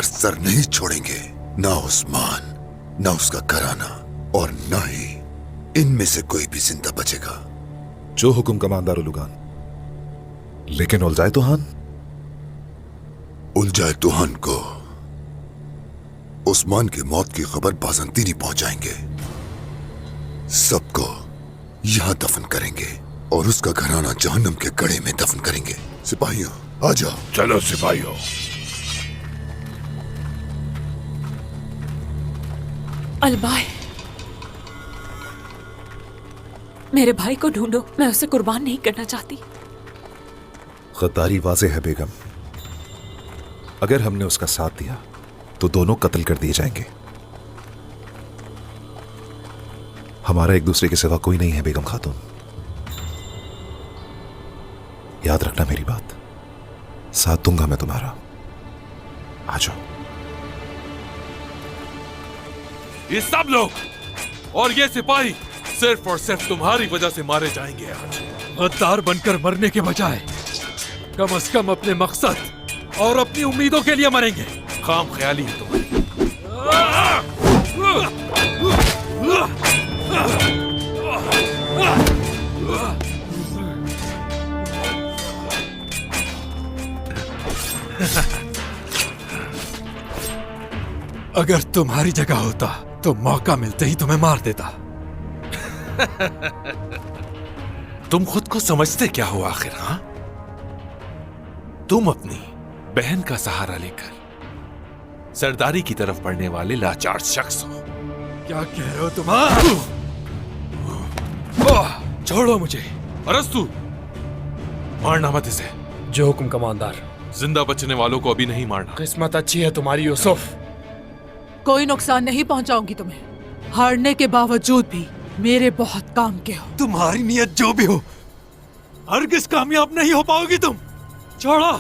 पर सर नहीं छोड़ेंगे, ना उस्मान, ना उसका घराना, और ना ही इनमें से कोई भी जिंदा बचेगा। जो हुक्म कमांडर उलुगान। लेकिन उलझाए तुहान? उलझाए तुहान को उस्मान की मौत की खबर बाज़ंतीनी पहुंचाएंगे, सबको यहां दफन करेंगे और उसका घराना जहन्नम के गड्ढे में दफन करेंगे। सिपाहियों आ जाओ। चलो सिपाहियों। अलबाय, मेरे भाई को ढूंढो, मैं उसे कुर्बान नहीं करना चाहती। गद्दारी वाज़े है बेगम। अगर हमने उसका साथ दिया तो दोनों कत्ल कर दिए जाएंगे। हमारा एक दूसरे के सिवा कोई नहीं है बेगम खातून। याद रखना मेरी बात, साथ दूंगा मैं तुम्हारा। आ जाओ। ये सब लोग और ये सिपाही सिर्फ और सिर्फ तुम्हारी वजह से मारे जाएंगे आज। गद्दार बनकर मरने के बजाय कम से कम अपने मकसद और अपनी उम्मीदों के लिए मरेंगे। खाम ख्याली है तुम्हारी। अगर तुम्हारी जगह होता तो मौका मिलते ही तुम्हें मार देता। तुम खुद को समझते क्या हो आखिर? हाँ, तुम अपनी बहन का सहारा लेकर सरदारी की तरफ बढ़ने वाले लाचार शख्स हो। क्या कह रहे हो तुम? छोड़ो मुझे। अरस्तु, मारना मत इसे। जो हुक्म कमांडर। जिंदा बचने वालों को अभी नहीं मारना। किस्मत अच्छी है तुम्हारी यूसुफ। कोई नुकसान नहीं पहुंचाऊंगी तुम्हें। हारने के बावजूद भी मेरे बहुत काम के हो। तुम्हारी नीयत जो भी हो, हरगिज़ कामयाब नहीं हो पाओगी तुम। छोड़ो।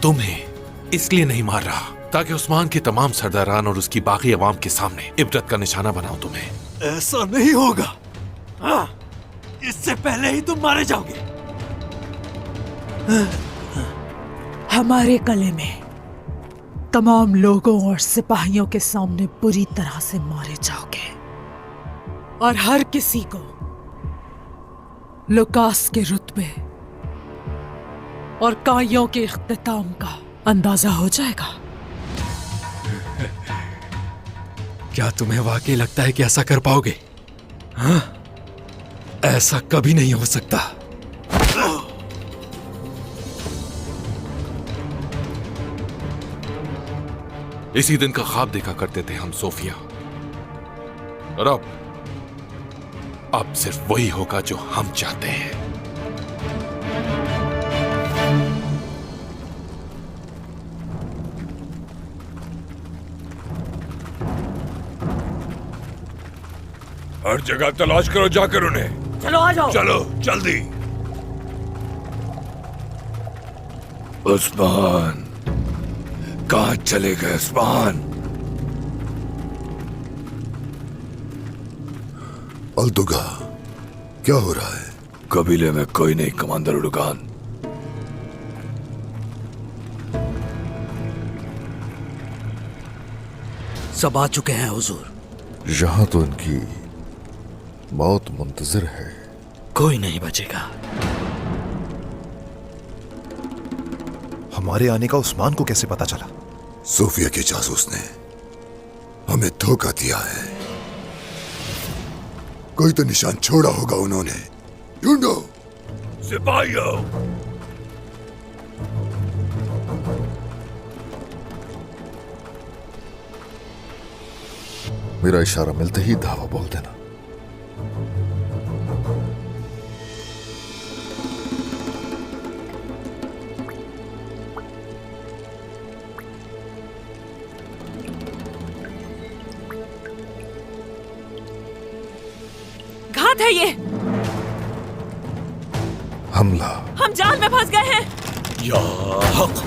तुम्हें इसलिए नहीं मार रहा ताकि उस्मान के तमाम सरदारान और उसकी बाकी अवाम के सामने इबरत का निशाना बनाऊं तुम्हें। ऐसा नहीं होगा। हाँ, इससे पहले ही तुम मारे जाओगे। हमारे कले में तमाम लोगों और सिपाहियों के सामने बुरी तरह से मारे जाओगे और हर किसी को लुकास के रुतबे और काइयों के इख्तिताम का अंदाजा हो जाएगा। क्या तुम्हें वाकई लगता है कि ऐसा कर पाओगे? हाँ? ऐसा कभी नहीं हो सकता। इसी दिन का ख्वाब देखा करते थे हम सोफिया, और अब सिर्फ वही होगा जो हम चाहते हैं। हर जगह तलाश करो जाकर उन्हें। चलो आ जाओ। चलो जल्दी। उस्मान, कहां चले गए उस्मान? अल्तुगा, क्या हो रहा है? कबीले में कोई नहीं कमांडर उलुगान। सब आ चुके हैं हुजूर। यहां तो इनकी मौत मुंतजर है। कोई नहीं बचेगा। हमारे आने का उस्मान को कैसे पता चला? सोफिया के जासूस ने हमें धोखा दिया है। कोई तो निशान छोड़ा होगा उन्होंने। ढूंढो। सिपाहियों, मेरा इशारा मिलते ही धावा बोल देना। घात है ये। हमला। हम जाल में फंस गए हैं। या हक।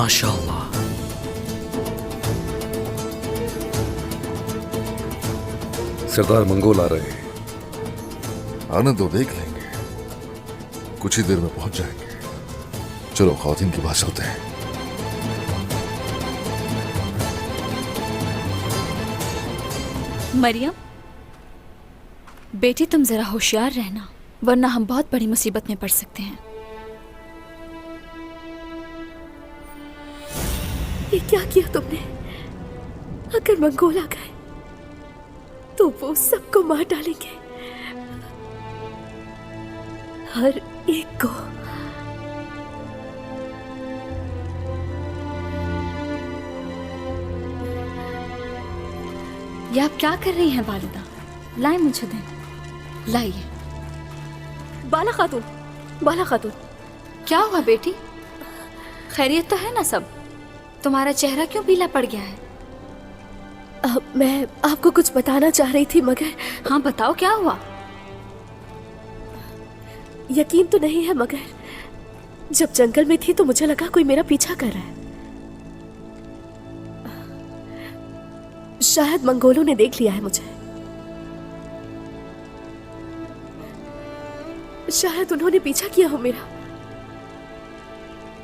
माशाअल्लाह। सरदार मंगोल आ रहे हैं। आने दो, देख लेंगे। कुछ ही देर में पहुंच जाएंगे। चलो खवातीन के पास चलते हैं। मरियम, बेटी तुम जरा होशियार रहना, वरना हम बहुत बड़ी मुसीबत में पड़ सकते हैं। ये क्या किया तुमने? अगर मंगोल आ गए तो वो सबको मार डालेंगे, हर एक को। ये आप क्या कर रही हैं वालिदा? लाए मुझे दें। लाइए। बाला खातून, बाला खातून। क्या हुआ बेटी? खैरियत तो है ना सब? तुम्हारा चेहरा क्यों पीला पड़ गया है? मैं आपको कुछ बताना चाह रही थी, मगर। हाँ बताओ, क्या हुआ? यकीन तो नहीं है, मगर जब जंगल में थी तो मुझे लगा कोई मेरा पीछा कर रहा है। शायद मंगोलों ने देख लिया है मुझे। शायद उन्होंने पीछा किया हो मेरा।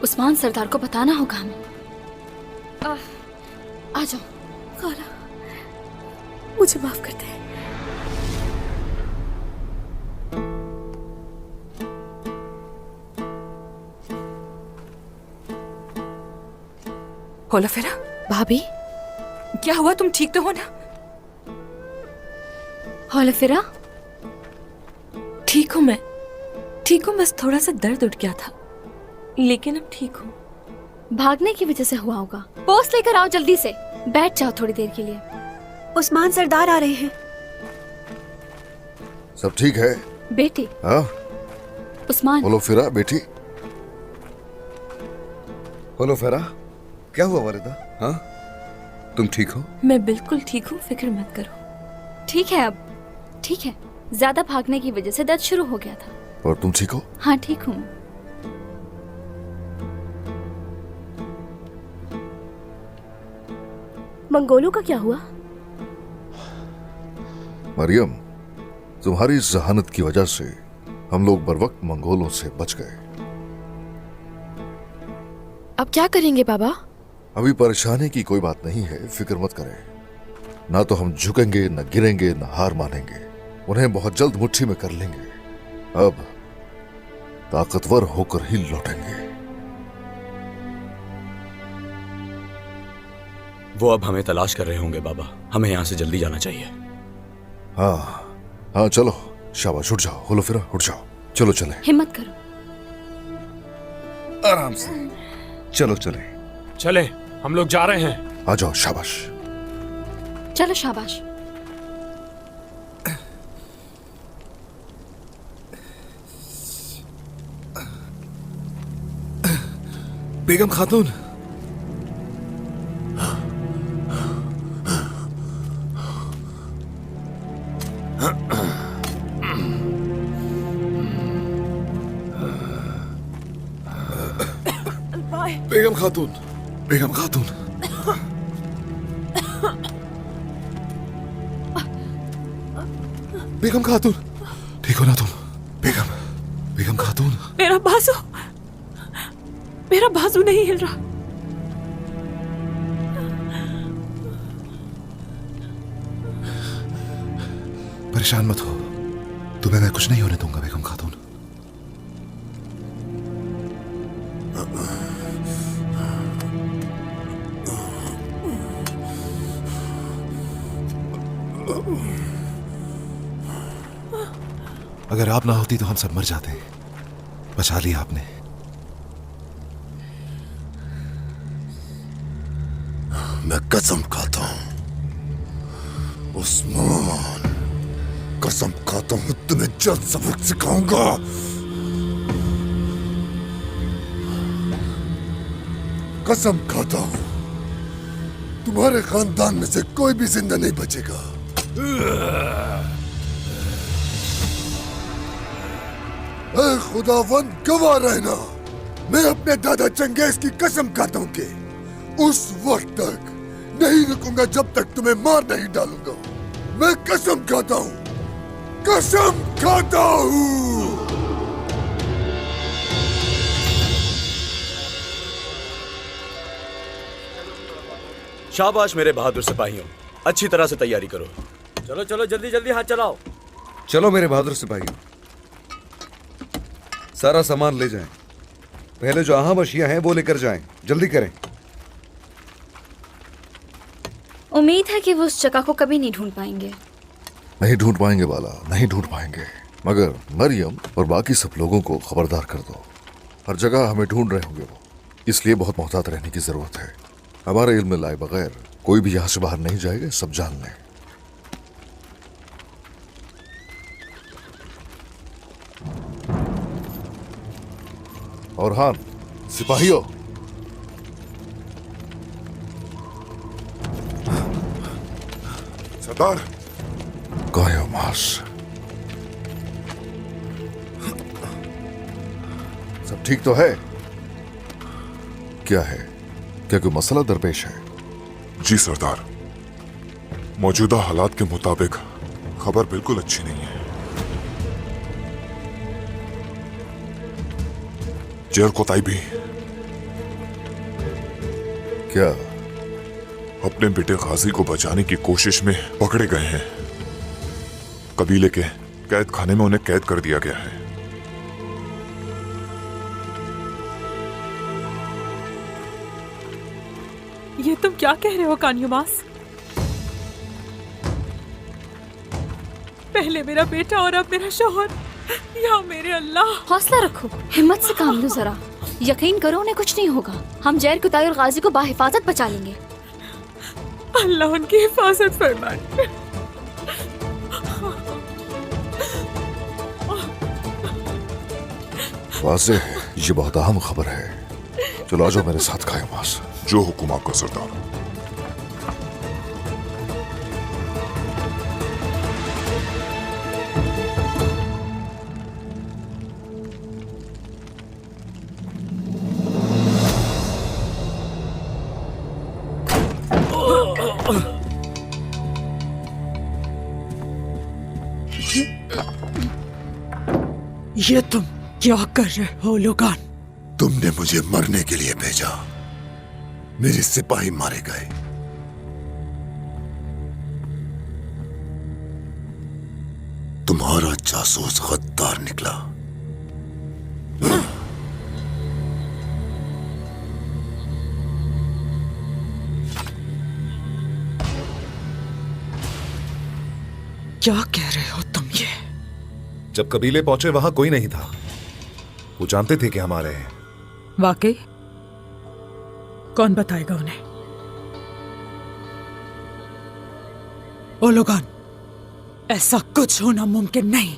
उस्मान सरदार को बताना होगा हमें। आ जाओ। खाला, मुझे माफ कर दे। होलाफेरा, भाभी, क्या हुआ? तुम ठीक तो हो ना? होलाफेरा, ठीक हूँ मैं, ठीक हूँ। बस थोड़ा सा दर्द उठ गया था, लेकिन अब ठीक हूँ। भागने की वजह से हुआ होगा। पोस्ट लेकर आओ जल्दी से। बैठ जाओ थोड़ी देर के लिए। उस्मान सरदार आ रहे हैं। सब ठीक है? बेटी। हाँ? उस्मान। बोलो फिरा बेटी। बोलो फेरा, क्या हुआ वालिदा? हाँ, तुम ठीक हो? मैं बिल्कुल ठीक हूँ, फिक्र मत करो। ठीक है अब, ठीक है। ज्यादा भागने की वजह से दर्द शुरू हो गया था। और तुम ठीक हो? हाँ ठीक हूँ। मंगोलों का क्या हुआ? मरियम, तुम्हारी इस जहानत की वजह से हम लोग बरवक्त मंगोलों से बच गए। अब क्या करेंगे बाबा? अभी परेशानी की कोई बात नहीं है, फिक्र मत करें। ना तो हम झुकेंगे, न गिरेंगे, न हार मानेंगे। उन्हें बहुत जल्द मुट्ठी में कर लेंगे। अब ताकतवर होकर ही लौटेंगे। वो अब हमें तलाश कर रहे होंगे बाबा। हमें यहाँ से जल्दी जाना चाहिए। हाँ हाँ, चलो शाबाश, उठ जाओ। होलो फिरा, उठ जाओ। चलो चले। हिम्मत करो। आराम से। चलो चले। चले, हम लोग जा रहे हैं। आ जाओ, शाबाश। चलो शाबाश। बेगम खातून। बेगम खातून, बेगम खातून। बेगम खातून, ठीक हो ना तुम? बेगम, बेगम खातून। मेरा बाजू, मेरा बाजू नहीं हिल रहा। परेशान मत हो, तुम्हें मैं कुछ नहीं होने दूंगा बेगम खातून। अगर आप ना होती तो हम सब मर जाते। बचा लिया आपने। मैं कसम खाता हूं उस्मान, कसम खाता हूं तुम्हें जल्द सबक सिखाऊंगा। कसम खाता हूं तुम्हारे खानदान में से कोई भी जिंदा नहीं बचेगा। ऐ खुदावंद, गवाह रहना मैं अपने दादा चंगेज की कसम खाता हूं कि उस वक्त तक नहीं रुकूंगा जब तक तुम्हें मार नहीं डालूंगा। मैं कसम खाता हूं, कसम खाता हूं। शाबाश मेरे बहादुर सिपाहियों, अच्छी तरह से तैयारी करो। चलो चलो जल्दी जल्दी हाथ चलाओ। चलो मेरे बहादुर सिपाहियों, सारा सामान ले जाएं। पहले जो अहम अशिया हैं वो लेकर जाएं, जल्दी करें। उम्मीद है कि वो उस जगह को कभी नहीं ढूंढ पाएंगे। नहीं ढूंढ पाएंगे बाला, नहीं ढूंढ पाएंगे। मगर मरियम और बाकी सब लोगों को खबरदार कर दो, हर जगह हमें ढूंढ रहे होंगे वो, इसलिए बहुत मोहतात रहने की जरूरत है। हमारे इल्म में लाए बगैर कोई भी यहां से बाहर नहीं जाएगा, सब जान लें। और हाँ सिपाहियों, सरदार कायोमास, सब ठीक तो है? क्या है, क्या कोई मसला दरपेश है? जी सरदार, मौजूदा हालात के मुताबिक खबर बिल्कुल अच्छी नहीं है। जेर कोताई भी क्या? अपने बेटे गाजी को बचाने की कोशिश में पकड़े गए हैं। कबीले के कैद खाने में उन्हें कैद कर दिया गया है। ये तुम क्या कह रहे हो कान्युमास? पहले मेरा बेटा और अब मेरा शौहर। या मेरे अल्लाह। हौसला रखो, हिम्मत से काम लो जरा। यकीन करो उन्हें कुछ नहीं होगा। हम जैर कुताई और गाजी को बाहिफाजत बचा लेंगे। अल्लाह उनकी हिफाजत फरमाए। वाज़ेह है, ये बहुत अहम खबर है। चलो आ जाओ मेरे साथ कायोमास। जो हुक्म आपका सरदार। ये तुम क्या कर रहे हो लोगान? तुमने मुझे मरने के लिए भेजा, मेरे सिपाही मारे गए। तुम्हारा जासूस गद्दार निकला। क्या कह रहे हो तुम ये? जब कबीले पहुंचे वहां कोई नहीं था। वो जानते थे कि हम आ रहे हैं। वाकई? कौन बताएगा उन्हें? ओ लोगान, ऐसा कुछ होना मुमकिन नहीं।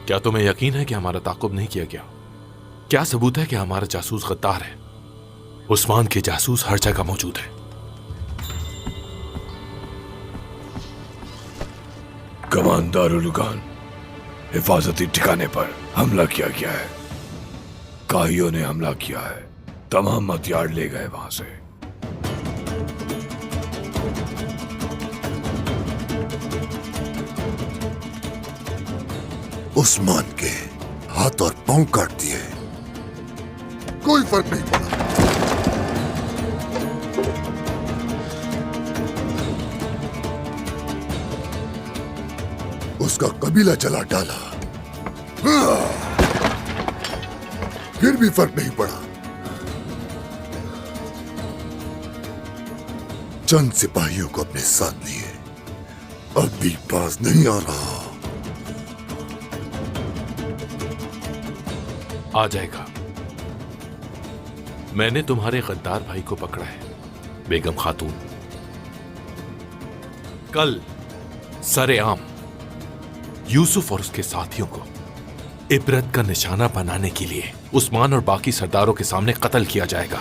क्या तुम्हें यकीन है कि हमारा ताकुब नहीं किया गया? क्या सबूत है कि हमारा जासूस गद्दार है? उस्मान के जासूस हर जगह मौजूद है। कमांडर उलुगान, हिफाजती ठिकाने पर हमला किया गया है। काहियों ने हमला किया है, तमाम हथियार ले गए वहां से। उस्मान के हाथ और पांव काट दिए, कोई फर्क नहीं पड़ा। उसका कबीला जला डाला, फिर भी फर्क नहीं पड़ा। चंद सिपाहियों को अपने साथ लिए, अब भी पास नहीं आ रहा। आ जाएगा। मैंने तुम्हारे गद्दार भाई को पकड़ा है, बेगम खातून। कल सरेआम यूसुफ और उसके साथियों को इबरत का निशाना बनाने के लिए उस्मान और बाकी सरदारों के सामने कत्ल किया जाएगा।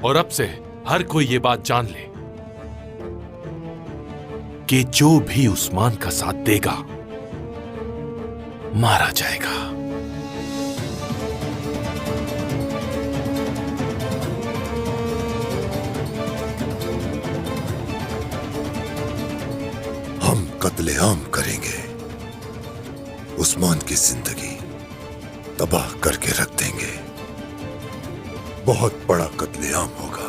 और अब से हर कोई ये बात जान ले कि जो भी उस्मान का साथ देगा मारा जाएगा। हम कत्लेआम करेंगे, उस्मान की जिंदगी तबाह करके रख देंगे। बहुत बड़ा कत्लेआम होगा।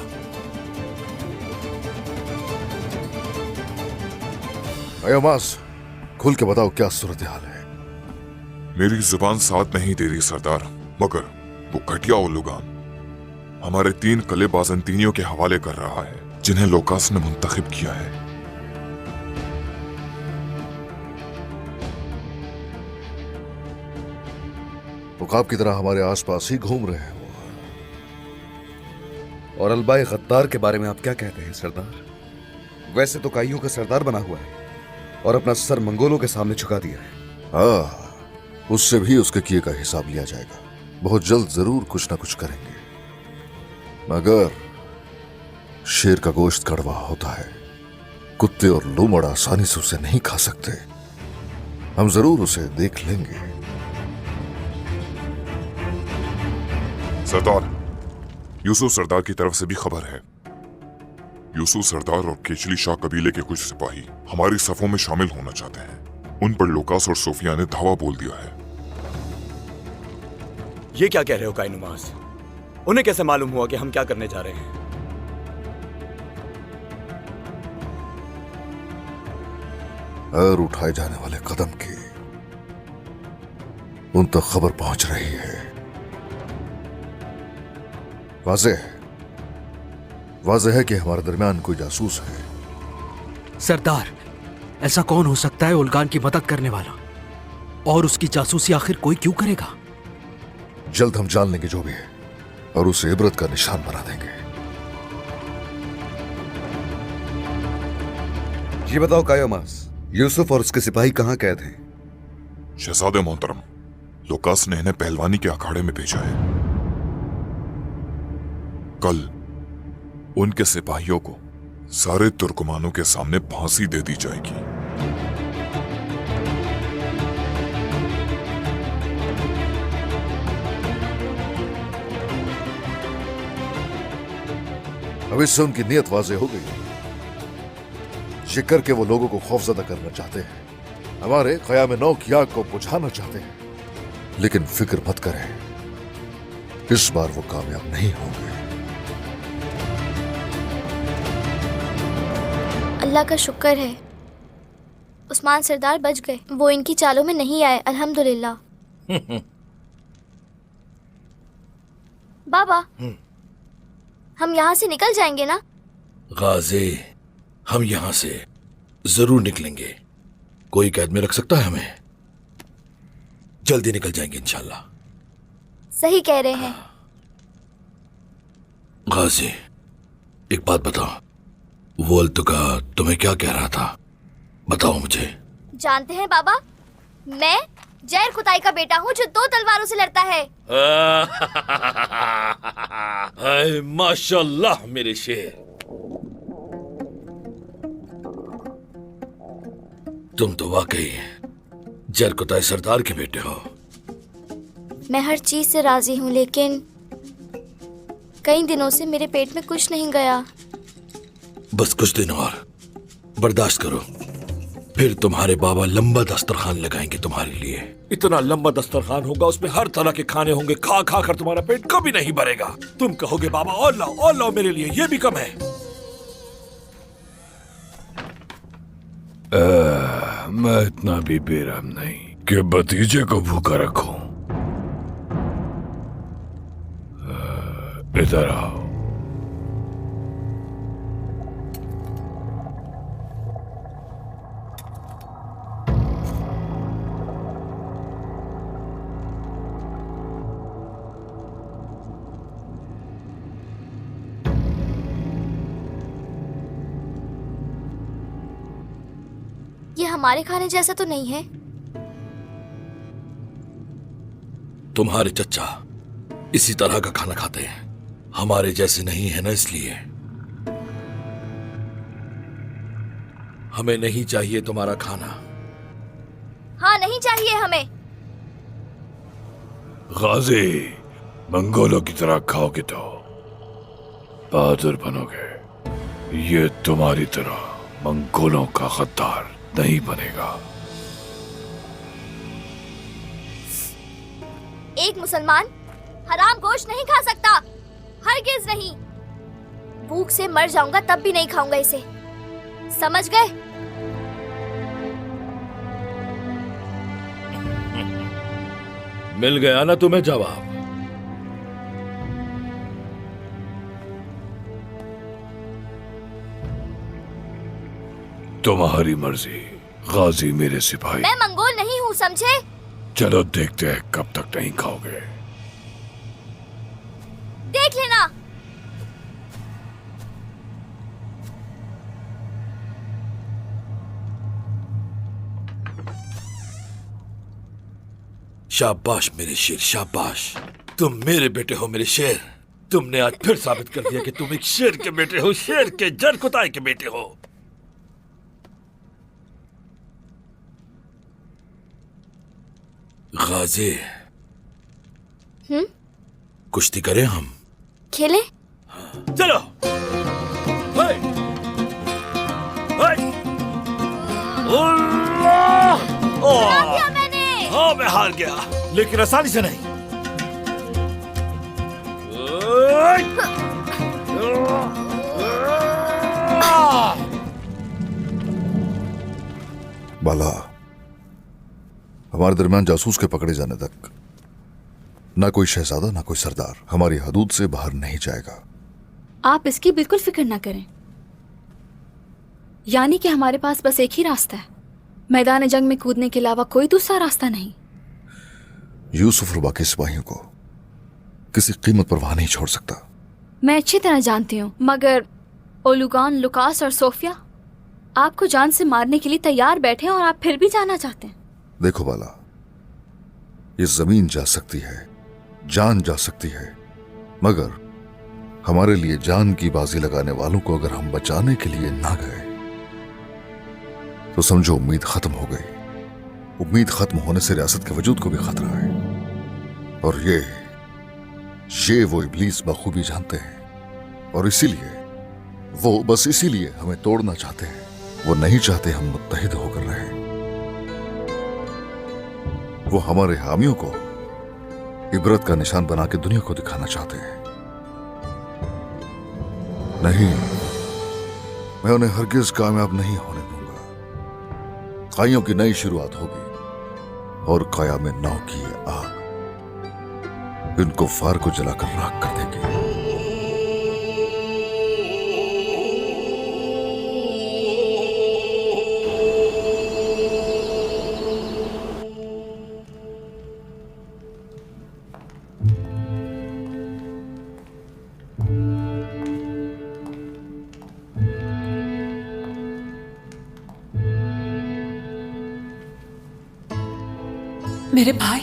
अयमास, खुल के बताओ क्या सूरत हाल है। मेरी जुबान साथ नहीं दे रही सरदार, मगर वो घटिया उल्लुगान हमारे 3 कले बाजंतीनियों के हवाले कर रहा है, जिन्हें लोकास ने मुंतखब किया है। उकाब की तरह हमारे आसपास ही घूम रहे हैं वो। और अलबाई गद्दार के बारे में आप क्या कहते हैं सरदार? वैसे तो काइयों का सरदार बना हुआ है और अपना सर मंगोलों के सामने झुका दिया है। हाँ, उससे भी उसके किए का हिसाब लिया जाएगा। बहुत जल्द जरूर कुछ ना कुछ करेंगे, मगर शेर का गोश्त कड़वा होता है। कुत्ते और लोमड़ आसानी से उसे नहीं खा सकते। हम जरूर उसे देख लेंगे। सरदार, यूसुफ सरदार की तरफ से भी खबर है। यूसुफ सरदार और केचली शाह कबीले के कुछ सिपाही हमारी सफों में शामिल होना चाहते हैं। उन पर लोकास और सोफिया ने धावा बोल दिया है। ये क्या कह रहे हो काइनुमास? उन्हें कैसे मालूम हुआ कि हम क्या करने जा रहे हैं? और उठाए जाने वाले कदम की उन तक खबर पहुंच रही है। वाज़ेह है कि हमारे दरमियान कोई जासूस है। सरदार, ऐसा कौन हो सकता है उल्गान की मदद करने वाला? और उसकी जासूसी आखिर कोई क्यों करेगा? जल्द हम जान लेंगे जो भी है और उसे इबरत का निशान बना देंगे। ये बताओ कायोमास, यूसुफ और उसके सिपाही कहां कैद हैं? शहजादे मोहतरम, लोकास ने इन्हें पहलवानी के अखाड़े में भेजा है। कल उनके सिपाहियों को सारे तुर्कमानों के सामने फांसी दे दी जाएगी। अब इससे उनकी नीयत वाज़ेह हो गई। ये करके वो लोगों को खौफजदा करना चाहते हैं, हमारे क़याम नौ की आग को बुझाना चाहते हैं। लेकिन फिक्र मत करें, इस बार वो कामयाब नहीं होंगे। अल्लाह का शुक्र है, उस्मान सरदार बच गए। वो इनकी चालों में नहीं आए, अल्हम्दुलिल्लाह। बाबा, हम यहाँ से निकल जाएंगे ना? गाजी, हम यहाँ से जरूर निकलेंगे। कोई कैद में रख सकता है हमें? जल्दी निकल जाएंगे इंशाल्लाह। सही कह रहे हैं। गाजी, एक बात बताओ, वो अल्तुका तुम्हें क्या कह रहा था? बताओ मुझे। जानते हैं बाबा, मैं जैर कुताई का बेटा हूँ जो 2 तलवारों से लड़ता है। माशाल्लाह मेरे शेर, तुम तो वाकई जैर कुताई सरदार के बेटे हो। मैं हर चीज से राजी हूँ, लेकिन कई दिनों से मेरे पेट में कुछ नहीं गया। बस कुछ दिन और बर्दाश्त करो, फिर तुम्हारे बाबा लंबा दस्तरखान लगाएंगे तुम्हारे लिए। इतना लंबा दस्तरखान होगा, उसमें हर तरह के खाने होंगे। खा खा कर तुम्हारा पेट कभी नहीं भरेगा। तुम कहोगे बाबा और लाओ मेरे लिए, ये भी कम है। मैं इतना भी बेरहम नहीं कि भतीजे को भूखा रखूं। इधर आओ। ये हमारे खाने जैसा तो नहीं है। तुम्हारे चच्चा इसी तरह का खाना खाते हैं, हमारे जैसे नहीं है ना, इसलिए हमें नहीं चाहिए तुम्हारा खाना। हाँ, नहीं चाहिए हमें। गाजी, मंगोलों की तरह खाओगे तो बहादुर बनोगे। ये तुम्हारी तरह मंगोलों का गद्दार नहीं बनेगा। एक मुसलमान हराम गोश्त नहीं खा सकता, हरगिज नहीं। भूख से मर जाऊंगा तब भी नहीं खाऊंगा इसे, समझ गए? मिल गया ना तुम्हें जवाब। तुम्हारी मर्जी गाजी मेरे सिपाही। मैं मंगोल नहीं हूँ, समझे? चलो देखते हैं कब तक नहीं खाओगे। देख लेना। शाबाश मेरे शेर, शाबाश। तुम मेरे बेटे हो मेरे शेर। तुमने आज फिर साबित कर दिया कि तुम एक शेर के बेटे हो, शेर के जर कुताई के बेटे हो। गाजी, कुश्ती करें हम? खेले? चलो। हाय, हाय। हरा दिया मैंने। हाँ, मैं हार गया, लेकिन आसानी से नहीं। बाला, हमारे दरमियान जासूस के पकड़े जाने तक ना कोई शहजादा ना कोई सरदार हमारी हदूद से बाहर नहीं जाएगा। आप इसकी बिल्कुल फिक्र ना करें। यानी कि हमारे पास बस एक ही रास्ता है, मैदान जंग में कूदने के अलावा कोई दूसरा रास्ता नहीं। यूसुफ और बाकी सिपाहियों को किसी कीमत पर वहां नहीं छोड़ सकता। मैं अच्छी तरह जानती हूँ, मगर ओलुगान, लुकास और सोफिया आपको जान से मारने के लिए तैयार बैठे हैं और आप फिर भी जाना चाहते हैं। देखो बाला, ये जमीन जा सकती है, जान जा सकती है, मगर हमारे लिए जान की बाजी लगाने वालों को अगर हम बचाने के लिए ना गए तो समझो उम्मीद खत्म हो गई। उम्मीद खत्म होने से रियासत के वजूद को भी खतरा है। और ये वो इब्लीस बखूबी जानते हैं, और इसीलिए वो बस इसीलिए हमें तोड़ना चाहते हैं। वो नहीं चाहते हम मुत्तहिद होकर रहें। वो हमारे हामियों को इबरत का निशान बना के दुनिया को दिखाना चाहते हैं। नहीं, मैं उन्हें हरगिज कामयाब नहीं होने दूंगा। काइयों की नई शुरुआत होगी और काया में नौ की ये आग इनको फार को जलाकर राख कर देगी। मेरे भाई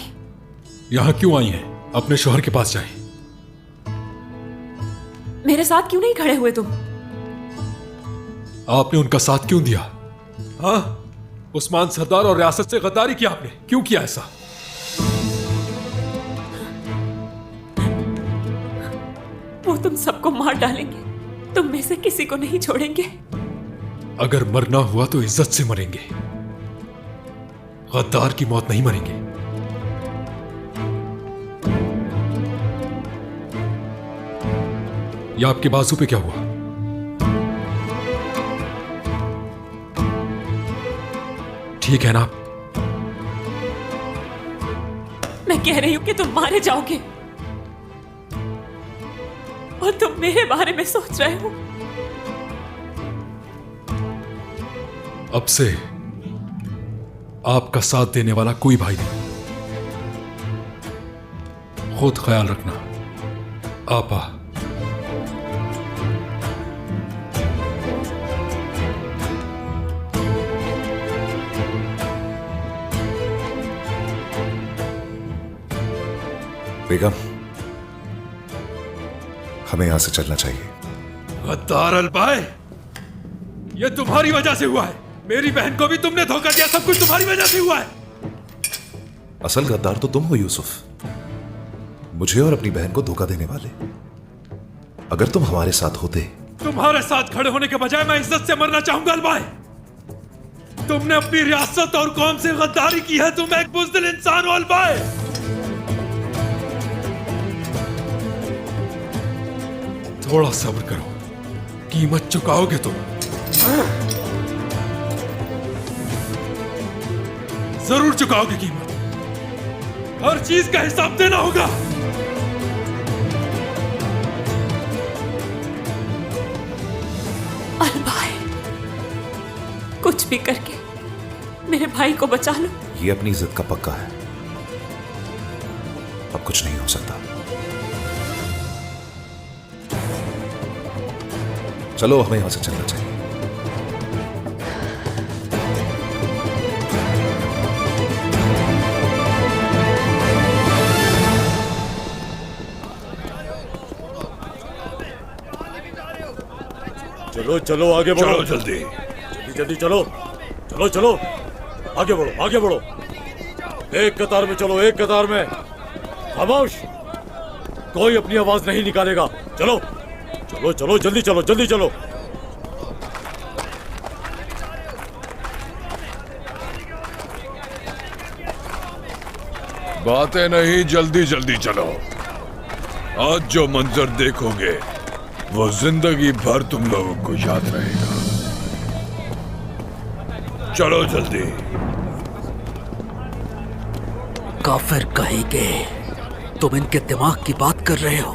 यहाँ क्यों आई हैं? अपने शोहर के पास जाएं। मेरे साथ क्यों नहीं खड़े हुए तुम? आपने उनका साथ क्यों दिया? हाँ, उस्मान सरदार और रियासत से गद्दारी किया आपने, क्यों किया ऐसा? वो तुम सबको मार डालेंगे, तुम में से किसी को नहीं छोड़ेंगे। अगर मरना हुआ तो इज्जत से मरेंगे, गद्दार की मौत नहीं मरेंगे। या आपके बाजू पे क्या हुआ? ठीक है ना? मैं कह रही हूं कि तुम मारे जाओगे और तुम मेरे बारे में सोच रहे हो। अब से आपका साथ देने वाला कोई भाई नहीं। खुद ख्याल रखना। आपा। बेगम, हमें यहां से चलना चाहिए। गद्दार अलबाय, ये तुम्हारी वजह से हुआ है। मेरी बहन को भी तुमने धोखा दिया, सब कुछ तुम्हारी वजह से हुआ है। असल गद्दार तो तुम हो यूसुफ। मुझे और अपनी बहन को धोखा देने वाले। अगर तुम हमारे साथ होते। तुम्हारे साथ खड़े होने के बजाय मैं इज्जत से मरना चाहूंगा अलबाई। तुमने अपनी रियासत और कौम से गद्दारी की है। तुम एक बुज़दिल इंसान हो अलबाई। थोड़ा सब्र करो, कीमत चुकाओगे तुम। जरूर चुकाओगे कीमत। हर चीज का हिसाब देना होगा। अलबाई, कुछ भी करके मेरे भाई को बचा लो। ये अपनी इज्जत का पक्का है, अब कुछ नहीं हो सकता। चलो, हमें यहां से चलना चाहिए। चलो चलो आगे बढ़ो। चलो जल्दी जल्दी जल्दी चलो। चलो चलो आगे बढ़ो, आगे बढ़ो। एक कतार में चलो, एक कतार में। खामोश, कोई अपनी आवाज नहीं निकालेगा। चलो चलो चलो जल्दी चलो, जल्दी चलो। बातें नहीं, जल्दी जल्दी चलो। आज जो मंजर देखोगे वो जिंदगी भर तुम लोगों को याद रहेगा। चलो जल्दी। काफिर कहेंगे, तुम इनके दिमाग की बात कर रहे हो।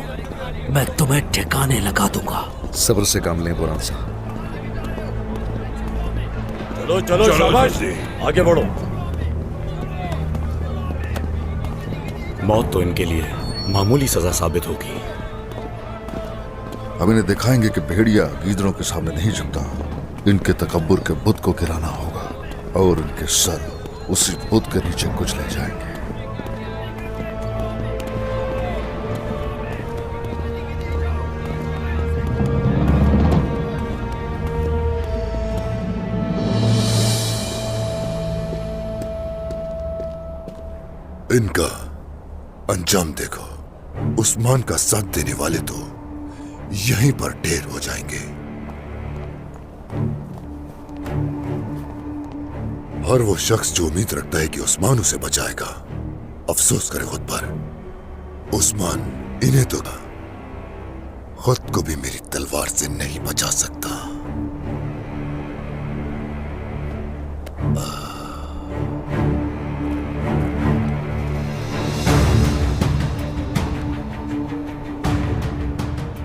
मैं तुम्हें ठिकाने लगा दूंगा। सब्र से काम लें बुरहान साहब। चलो चलो शाबाश, आगे बढ़ो। मौत तो इनके लिए मामूली सजा साबित होगी। हम इन्हें दिखाएंगे कि भेड़िया गीदड़ों के सामने नहीं झुकता। इनके तकब्बुर के बुत को गिराना होगा और इनके सर उसी बुत के नीचे कुचले जाएंगे। इनका अंजाम देखो। उस्मान का साथ देने वाले तो यहीं पर ढेर हो जाएंगे। और वो शख्स जो उम्मीद रखता है कि उस्मान उसे बचाएगा, अफसोस करे खुद पर। उस्मान इन्हें तो खुद को भी मेरी तलवार से नहीं बचा सकता।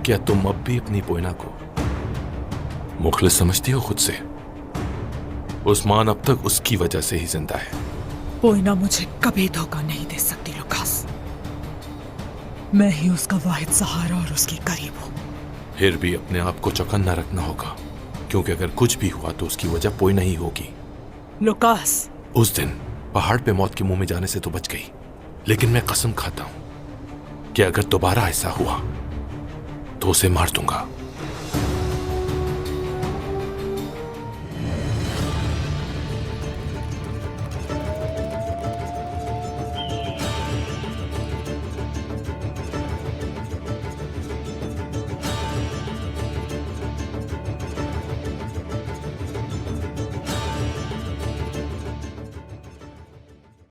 क्या तुम अब भी अपनी पोइना को मुखलिस समझती हो खुद से? उस्मान अब तक उसकी वजह से ही जिंदा है। पोइना मुझे कभी धोखा नहीं दे सकती लुकास। मैं ही उसका वाहिद सहारा और उसकी करीब हूं। फिर भी अपने आप को चौकन्ना रखना होगा, क्योंकि अगर कुछ भी हुआ तो उसकी वजह पोइना ही होगी। लुकास, उस दिन पहाड़ पे मौत के मुंह में जाने से तो बच गई, लेकिन मैं कसम खाता हूं कि अगर दोबारा ऐसा हुआ तो उसे मार दूंगा।